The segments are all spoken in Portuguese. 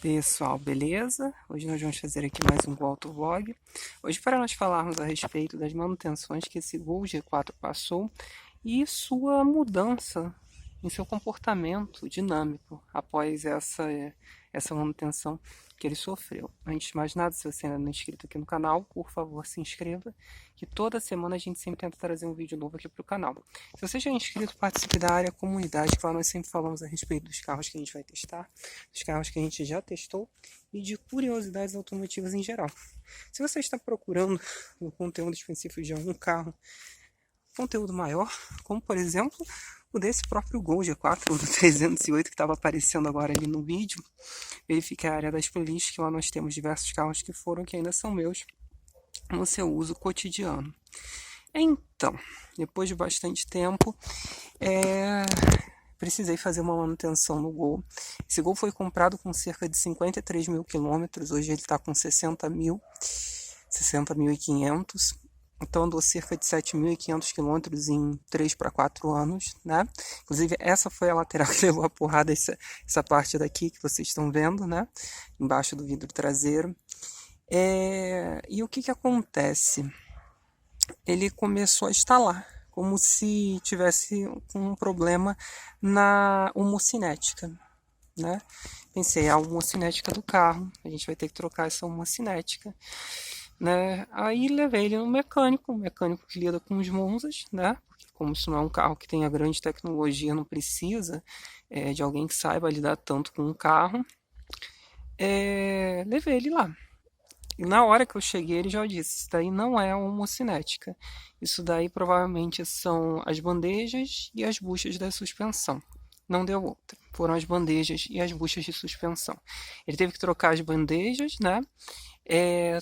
Pessoal, beleza? Hoje nós vamos fazer aqui mais um Gol Autovlog. Hoje para nós falarmos a respeito das manutenções que esse Gol G4 passou e sua mudança em seu comportamento dinâmico após essa manutenção que ele sofreu. Antes de mais nada, se você ainda não é inscrito aqui no canal, por favor se inscreva, que toda semana a gente sempre tenta trazer um vídeo novo aqui para o canal. Se você já é inscrito, participe da área comunidade, que lá nós sempre falamos a respeito dos carros que a gente vai testar, dos carros que a gente já testou e de curiosidades automotivas em geral. Se você está procurando um conteúdo específico de algum carro, conteúdo maior, como por exemplo o desse próprio Gol G4 do 308 que estava aparecendo agora ali no vídeo, verifique a área das playlists, que lá nós temos diversos carros que foram, que ainda são meus, no seu uso cotidiano. Então, depois de bastante tempo, precisei fazer uma manutenção no Gol. Esse Gol foi comprado com cerca de 53 mil quilômetros, hoje ele está com 60.500. Então andou cerca de 7.500 quilômetros em 3 para 4 anos, né? Inclusive essa foi a lateral que levou a porrada, essa parte daqui que vocês estão vendo, né? Embaixo do vidro traseiro. E o que acontece? Ele começou a estalar, como se tivesse um problema na homocinética, né? Pensei, a homocinética do carro, a gente vai ter que trocar essa homocinética, né? Aí levei ele no mecânico, um mecânico que lida com os Monzas, né? Porque como isso não é um carro que tenha grande tecnologia, não precisa de alguém que saiba lidar tanto com o carro. Levei ele lá. E na hora que eu cheguei, ele já disse: isso daí não é uma homocinética. Isso daí provavelmente são as bandejas e as buchas da suspensão. Não deu outra. Foram as bandejas e as buchas de suspensão. Ele teve que trocar as bandejas, né?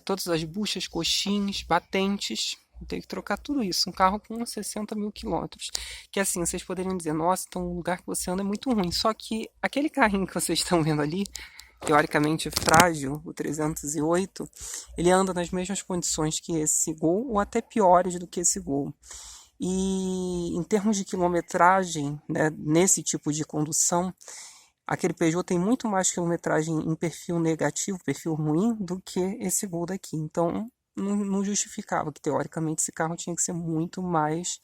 Todas as buchas, coxins, batentes. Teve que trocar tudo isso. Um carro com 60 mil quilômetros. Que assim, vocês poderiam dizer: nossa, então o lugar que você anda é muito ruim. Só que aquele carrinho que vocês estão vendo ali, teoricamente frágil, o 308, ele anda nas mesmas condições que esse Gol, ou até piores do que esse Gol. E em termos de quilometragem, né, nesse tipo de condução, aquele Peugeot tem muito mais quilometragem em perfil negativo, perfil ruim, do que esse Gol daqui. Então não justificava que teoricamente esse carro tinha que ser muito mais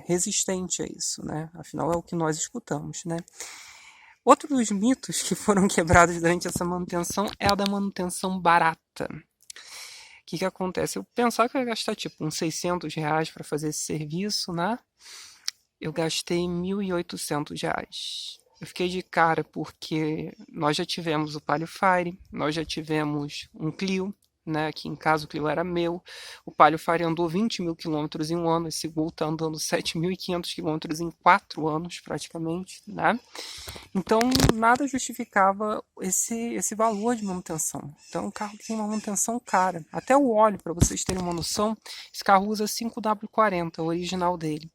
resistente a isso, né? Afinal é o que nós escutamos, né? Outro dos mitos que foram quebrados durante essa manutenção é a da manutenção barata. O que acontece? Eu pensava que eu ia gastar tipo uns R$ 600 para fazer esse serviço, né? Eu gastei R$ 1.800. Eu fiquei de cara porque nós já tivemos o Palio Fire, nós já tivemos um Clio, né? Aqui em casa o Clio era meu. O Palio Fire andou 20 mil quilômetros em um ano, esse Gol está andando 7.500 quilômetros em 4 anos praticamente, né? Então, nada justificava esse valor de manutenção. Então, é um carro que tem uma manutenção cara. Até o óleo, para vocês terem uma noção, esse carro usa 5W40, o original dele.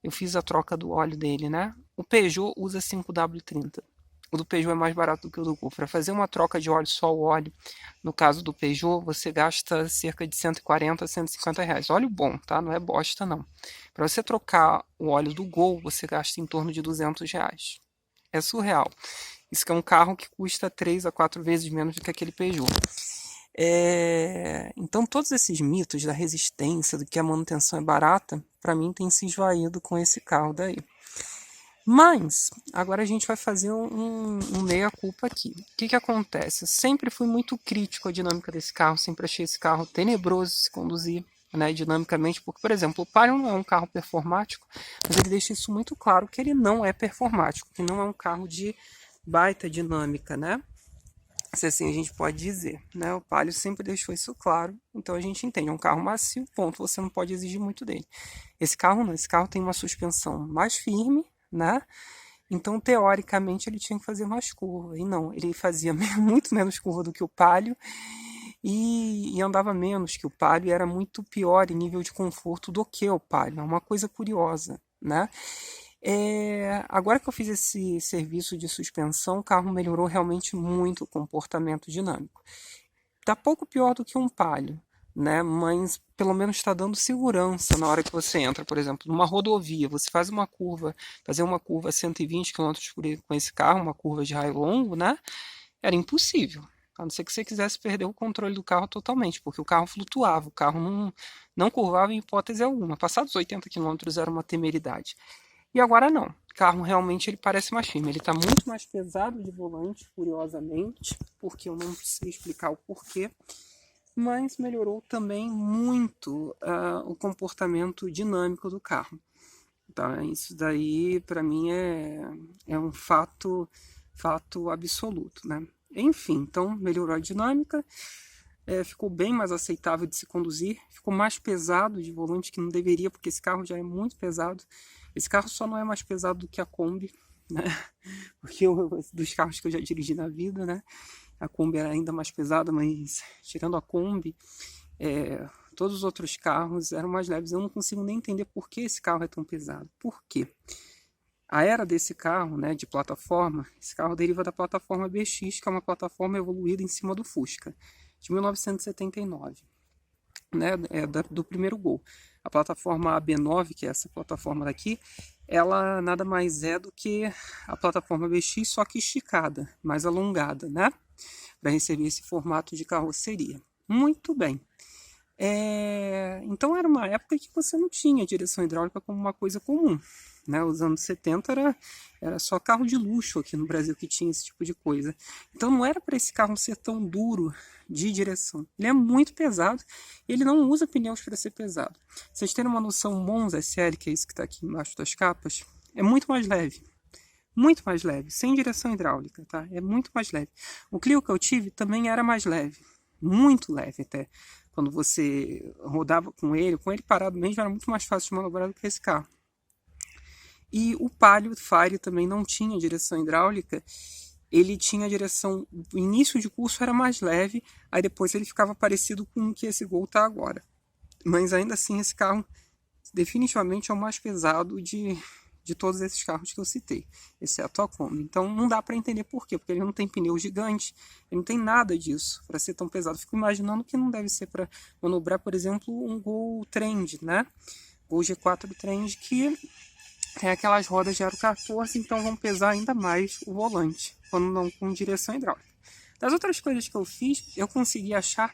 Eu fiz a troca do óleo dele, né? O Peugeot usa 5W30. O do Peugeot é mais barato do que o do Gol. Para fazer uma troca de óleo, só o óleo, no caso do Peugeot, você gasta cerca de 140 a 150 reais. Óleo bom, tá? Não é bosta, não. Para você trocar o óleo do Gol, você gasta em torno de 200 reais. É surreal. Isso que é um carro que custa 3 a 4 vezes menos do que aquele Peugeot. Então todos esses mitos da resistência, do que a manutenção é barata, para mim tem se esvaído com esse carro daí. Mas agora a gente vai fazer um meia-culpa aqui. O que acontece? Eu sempre fui muito crítico à dinâmica desse carro, sempre achei esse carro tenebroso de se conduzir, né, dinamicamente, porque, por exemplo, o Palio não é um carro performático, mas ele deixa isso muito claro que ele não é performático, que não é um carro de baita dinâmica, né? Se assim a gente pode dizer, né? O Palio sempre deixou isso claro, então a gente entende, é um carro macio, ponto, você não pode exigir muito dele. Esse carro não, esse carro tem uma suspensão mais firme, né? Então, teoricamente, ele tinha que fazer mais curva. E não, ele fazia muito menos curva do que o Palio e andava menos que o Palio e era muito pior em nível de conforto do que o Palio. É uma coisa curiosa, né? Agora que eu fiz esse serviço de suspensão, o carro melhorou realmente muito o comportamento dinâmico. Tá pouco pior do que um Palio, né? Mas pelo menos está dando segurança na hora que você entra, por exemplo, numa rodovia, você faz uma curva, fazer uma curva a 120 km por hora com esse carro, uma curva de raio longo, né? Era impossível. A não ser que você quisesse perder o controle do carro totalmente, porque o carro flutuava, o carro não curvava em hipótese alguma. Passados 80 km era uma temeridade. E agora não. O carro realmente ele parece mais firme. Ele está muito mais pesado de volante, curiosamente, porque eu não sei explicar o porquê, mas melhorou também muito o comportamento dinâmico do carro. Tá? Isso daí, para mim, é um fato absoluto. Né? Enfim, então melhorou a dinâmica, ficou bem mais aceitável de se conduzir, ficou mais pesado de volante, que não deveria, porque esse carro já é muito pesado. Esse carro só não é mais pesado do que a Kombi, né? Porque dos carros que eu já dirigi na vida, né? A Kombi era ainda mais pesada, mas tirando a Kombi, todos os outros carros eram mais leves. Eu não consigo nem entender por que esse carro é tão pesado. Por quê? A era desse carro, né, de plataforma, esse carro deriva da plataforma BX, que é uma plataforma evoluída em cima do Fusca, de 1979, né, do primeiro Gol. A plataforma AB9, que é essa plataforma daqui, ela nada mais é do que a plataforma BX, só que esticada, mais alongada, né, para receber esse formato de carroceria. Muito bem. Então era uma época que você não tinha direção hidráulica como uma coisa comum. Né? Os anos 70 era só carro de luxo aqui no Brasil que tinha esse tipo de coisa. Então não era para esse carro ser tão duro de direção. Ele é muito pesado e ele não usa pneus para ser pesado. Vocês terem uma noção, o Monza SL, que é esse que está aqui embaixo das capas, é muito mais leve. Muito mais leve, sem direção hidráulica, tá? É muito mais leve. O Clio que eu tive também era mais leve. Muito leve até. Quando você rodava com ele parado mesmo, era muito mais fácil de manobrar do que esse carro. E o Palio Fire também não tinha direção hidráulica, ele tinha direção, o início de curso era mais leve, aí depois ele ficava parecido com o que esse Gol está agora. Mas ainda assim esse carro definitivamente é o mais pesado de todos esses carros que eu citei, exceto a Kombi. Então não dá para entender por quê, porque ele não tem pneu gigante, ele não tem nada disso para ser tão pesado. Fico imaginando que não deve ser para manobrar, por exemplo, um Gol Trend, né? Gol G4 Trend, que tem aquelas rodas de aro 14, então vão pesar ainda mais o volante, quando não com direção hidráulica. Das outras coisas que eu fiz, eu consegui achar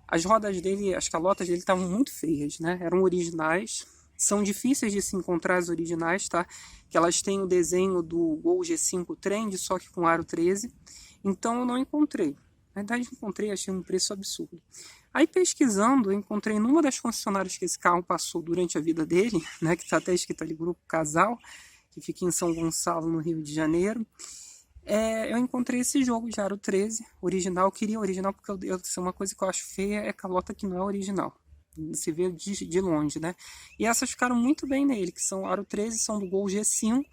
as rodas dele, as calotas dele estavam muito feias, né? Eram originais, são difíceis de se encontrar as originais, tá? Que elas têm o desenho do Gol G5 Trend, só que com aro 13, então eu não encontrei. Na verdade, encontrei, achei um preço absurdo. Aí pesquisando, eu encontrei numa das concessionárias que esse carro passou durante a vida dele, né, que está até escrito ali Grupo Casal, que fica em São Gonçalo, no Rio de Janeiro. Eu encontrei esse jogo de aro 13, original. Eu queria original porque uma coisa que eu acho feia é calota que não é original. Se vê de longe, né? E essas ficaram muito bem nele, que são aro 13, são do Gol G5,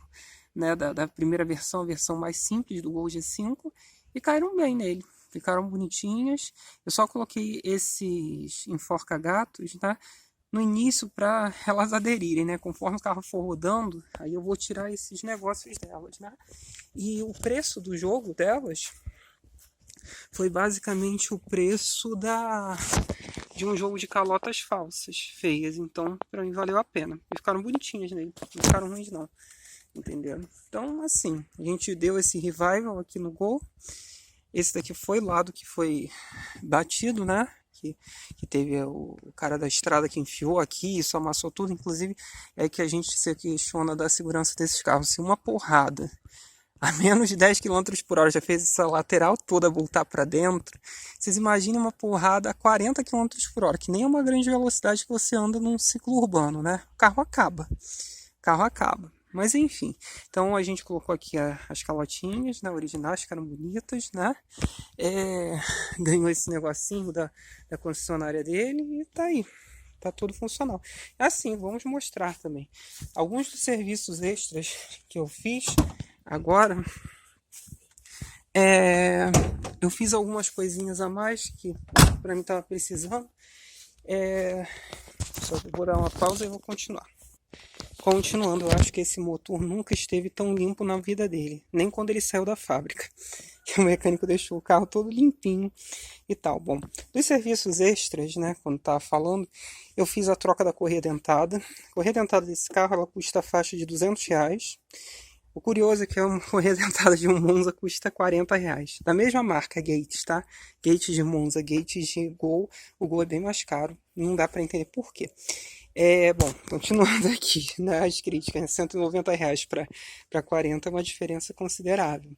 né, da primeira versão, a versão mais simples do Gol G5, e caíram bem nele. Ficaram bonitinhas. Eu só coloquei esses enforca-gatos, tá? No início para elas aderirem, né? Conforme o carro for rodando, aí eu vou tirar esses negócios delas, né? E o preço do jogo delas foi basicamente o preço de um jogo de calotas falsas, feias. Então, para mim valeu a pena. E ficaram bonitinhas nele, não ficaram ruins não. Entenderam? Então, assim, a gente deu esse revival aqui no Gol. Esse daqui foi o lado que foi batido, né? Que teve o cara da estrada que enfiou aqui, isso amassou tudo. Inclusive, é que a gente se questiona da segurança desses carros. Se uma porrada a menos de 10 km por hora já fez essa lateral toda voltar para dentro, vocês imaginem uma porrada a 40 km por hora, que nem é uma grande velocidade que você anda num ciclo urbano, né? O carro acaba. O carro acaba. Mas enfim, então a gente colocou aqui as calotinhas, né, originais, ficaram bonitas, né? Ganhou esse negocinho da concessionária dele e tá aí. Tá tudo funcional. Assim, vamos mostrar também alguns dos serviços extras que eu fiz agora. Eu fiz algumas coisinhas a mais que para mim tava precisando. Só vou dar uma pausa e vou continuar. Continuando, eu acho que esse motor nunca esteve tão limpo na vida dele, nem quando ele saiu da fábrica. Que o mecânico deixou o carro todo limpinho e tal. Bom, dos serviços extras, né, quando estava falando, eu fiz a troca da correia dentada. A correia dentada desse carro, ela custa a faixa de R$ 200. O curioso é que uma correia dentada de um Monza custa R$ 40. Da mesma marca, Gates, tá? Gates de Monza, Gates de Gol. O Gol é bem mais caro. Não dá para entender por quê. Bom, continuando aqui, né, as críticas, R$ 190 para 40 é uma diferença considerável.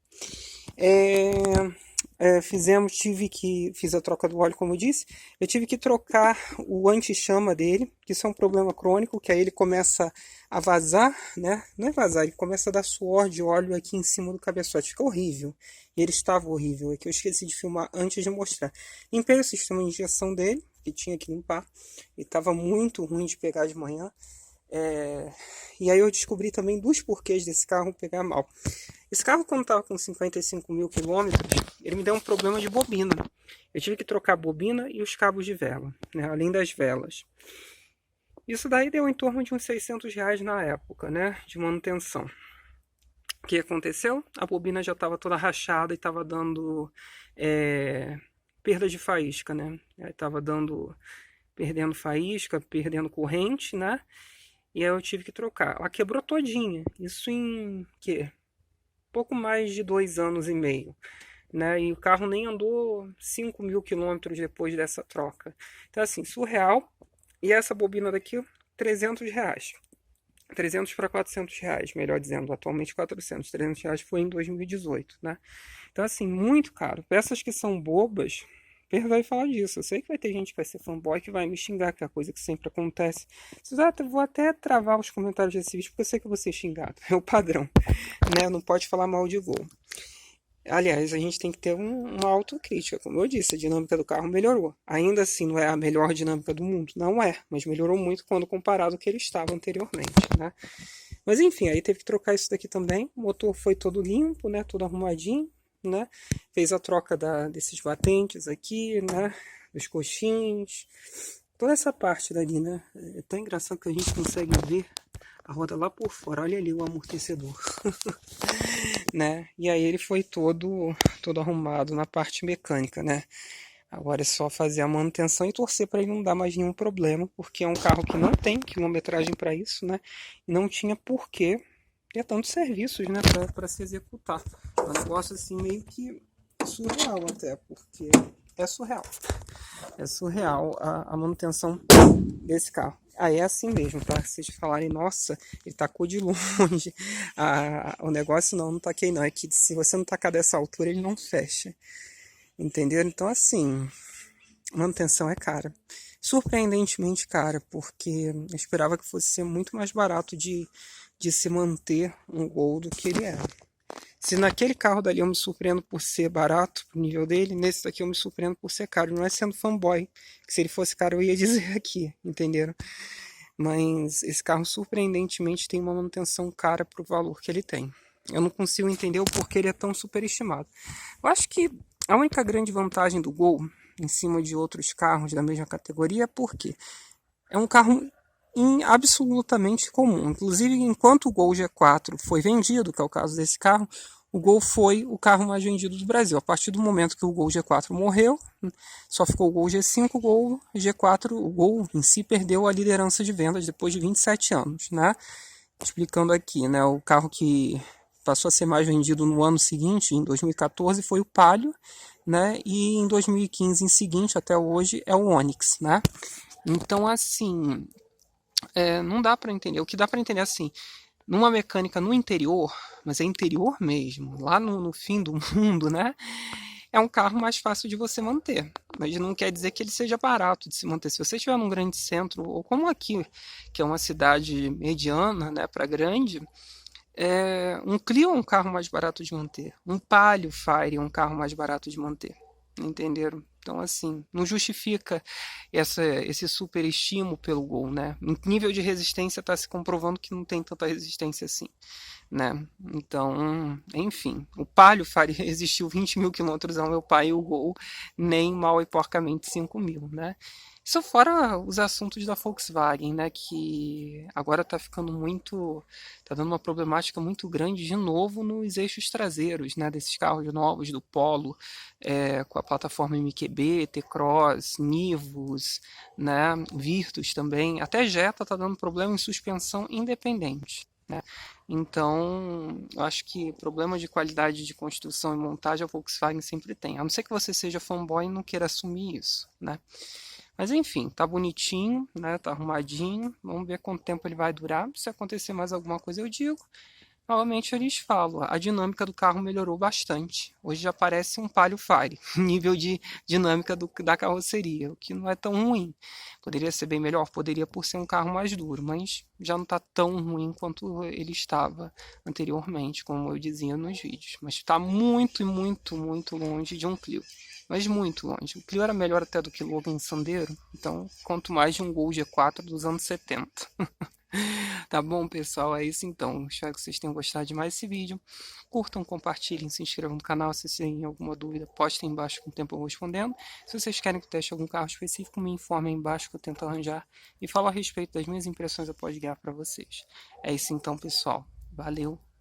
Fiz a troca do óleo, como eu disse. Eu tive que trocar o anti-chama dele, que isso é um problema crônico, que aí ele começa a vazar, né? Não é vazar, ele começa a dar suor de óleo aqui em cima do cabeçote. Fica horrível. E ele estava horrível. É que eu esqueci de filmar antes de mostrar. Limpei o sistema de injeção dele, que tinha que limpar. E estava muito ruim de pegar de manhã. E aí eu descobri também dos porquês desse carro pegar mal. Esse carro, quando estava com 55 mil quilômetros, ele me deu um problema de bobina. Eu tive que trocar a bobina e os cabos de vela, né, além das velas. Isso daí deu em torno de uns R$ 600 na época, né, de manutenção. O que aconteceu? A bobina já estava toda rachada e estava dando perda de faísca, né? Estava perdendo faísca, perdendo corrente, né? E aí eu tive que trocar. Ela quebrou todinha. Isso em pouco mais de 2 anos e meio. Né? E o carro nem andou 5 mil quilômetros depois dessa troca. Então, assim, surreal. E essa bobina daqui, R$ 300. 300 para R$ 400, melhor dizendo. Atualmente 400. R$ 300 foi em 2018, né? Então, assim, muito caro. Peças que são bobas, perdoe falar disso. Eu sei que vai ter gente que vai ser fanboy que vai me xingar, que é a coisa que sempre acontece. Vou até travar os comentários desse vídeo, porque eu sei que eu vou ser xingado. É o padrão, né? Não pode falar mal de Gol. Aliás, a gente tem que ter uma autocrítica. Como eu disse, a dinâmica do carro melhorou. Ainda assim, não é a melhor dinâmica do mundo? Não é, mas melhorou muito quando comparado ao que ele estava anteriormente, né? Mas enfim, aí teve que trocar isso daqui também. O motor foi todo limpo, né? Todo arrumadinho, né? Fez a troca desses batentes aqui, né? Dos coxins. Toda essa parte dali, né? É tão engraçado que a gente consegue ver a roda lá por fora. Olha ali o amortecedor. Né? E aí ele foi todo arrumado na parte mecânica, né? Agora é só fazer a manutenção e torcer para ele não dar mais nenhum problema, porque é um carro que não tem quilometragem para isso, né? E não tinha porquê ter tantos serviços, né, para se executar. É um negócio assim meio que surreal até, porque é surreal. É surreal a manutenção desse carro. Aí é assim mesmo, tá? Vocês falarem, nossa, ele tacou de longe. O negócio não taquei não. É que se você não tacar dessa altura, ele não fecha. Entenderam? Então, assim, manutenção é cara. Surpreendentemente cara, porque eu esperava que fosse ser muito mais barato de se manter um Gol do que ele é. Se naquele carro dali eu me surpreendo por ser barato pro nível dele, nesse daqui eu me surpreendo por ser caro. Não é sendo fanboy, que se ele fosse caro eu ia dizer aqui, entenderam? Mas esse carro surpreendentemente tem uma manutenção cara pro valor que ele tem. Eu não consigo entender o porquê ele é tão superestimado. Eu acho que a única grande vantagem do Gol em cima de outros carros da mesma categoria é porque é um carro absolutamente comum. Inclusive, enquanto o Gol G4 foi vendido, que é o caso desse carro, o Gol foi o carro mais vendido do Brasil. A partir do momento que o Gol G4 morreu, só ficou o Gol G5, o Gol G4, o Gol em si perdeu a liderança de vendas depois de 27 anos, né? Explicando aqui, né? O carro que passou a ser mais vendido no ano seguinte, em 2014, foi o Palio, né? E em 2015, em seguinte, até hoje, é o Onix, né? Então, assim, não dá para entender. O que dá para entender assim, numa mecânica no interior, mas é interior mesmo, lá no fim do mundo, né? É um carro mais fácil de você manter. Mas não quer dizer que ele seja barato de se manter. Se você estiver num grande centro, ou como aqui, que é uma cidade mediana, né, para grande, um Clio é um carro mais barato de manter. Um Palio Fire é um carro mais barato de manter. Entenderam? Então, assim, não justifica esse superestímulo pelo Gol, né? No nível de resistência está se comprovando que não tem tanta resistência assim, né? Então, enfim, o Palio Fire resistiu 20 mil quilômetros ao meu pai e o Gol nem mal e porcamente 5 mil, né? Isso fora os assuntos da Volkswagen, né, que agora tá dando uma problemática muito grande de novo nos eixos traseiros, né, desses carros novos do Polo, com a plataforma MQB, T-Cross, Nivus, né, Virtus também, até Jetta tá dando problema em suspensão independente. Né? Então, eu acho que problema de qualidade de construção e montagem a Volkswagen sempre tem. A não ser que você seja fanboy e não queira assumir isso, né? Mas enfim, tá bonitinho, né? Tá arrumadinho. Vamos ver quanto tempo ele vai durar. Se acontecer mais alguma coisa, eu digo. Novamente eu lhes falo, a dinâmica do carro melhorou bastante. Hoje já parece um Palio Fire, nível de dinâmica da carroceria, o que não é tão ruim. Poderia ser bem melhor, poderia por ser um carro mais duro, mas já não está tão ruim quanto ele estava anteriormente, como eu dizia nos vídeos. Mas está muito, muito, muito longe de um Clio. Mas muito longe. O Clio era melhor até do que o Logan Sandero, então quanto mais de um Gol G4 dos anos 70. Tá bom, pessoal? É isso então. Espero que vocês tenham gostado de mais esse vídeo. Curtam, compartilhem, se inscrevam no canal. Se vocês têm alguma dúvida, postem embaixo com o tempo eu vou respondendo. Se vocês querem que eu teste algum carro específico, me informem aí embaixo que eu tento arranjar e falo a respeito das minhas impressões após guiar para vocês. É isso então, pessoal. Valeu!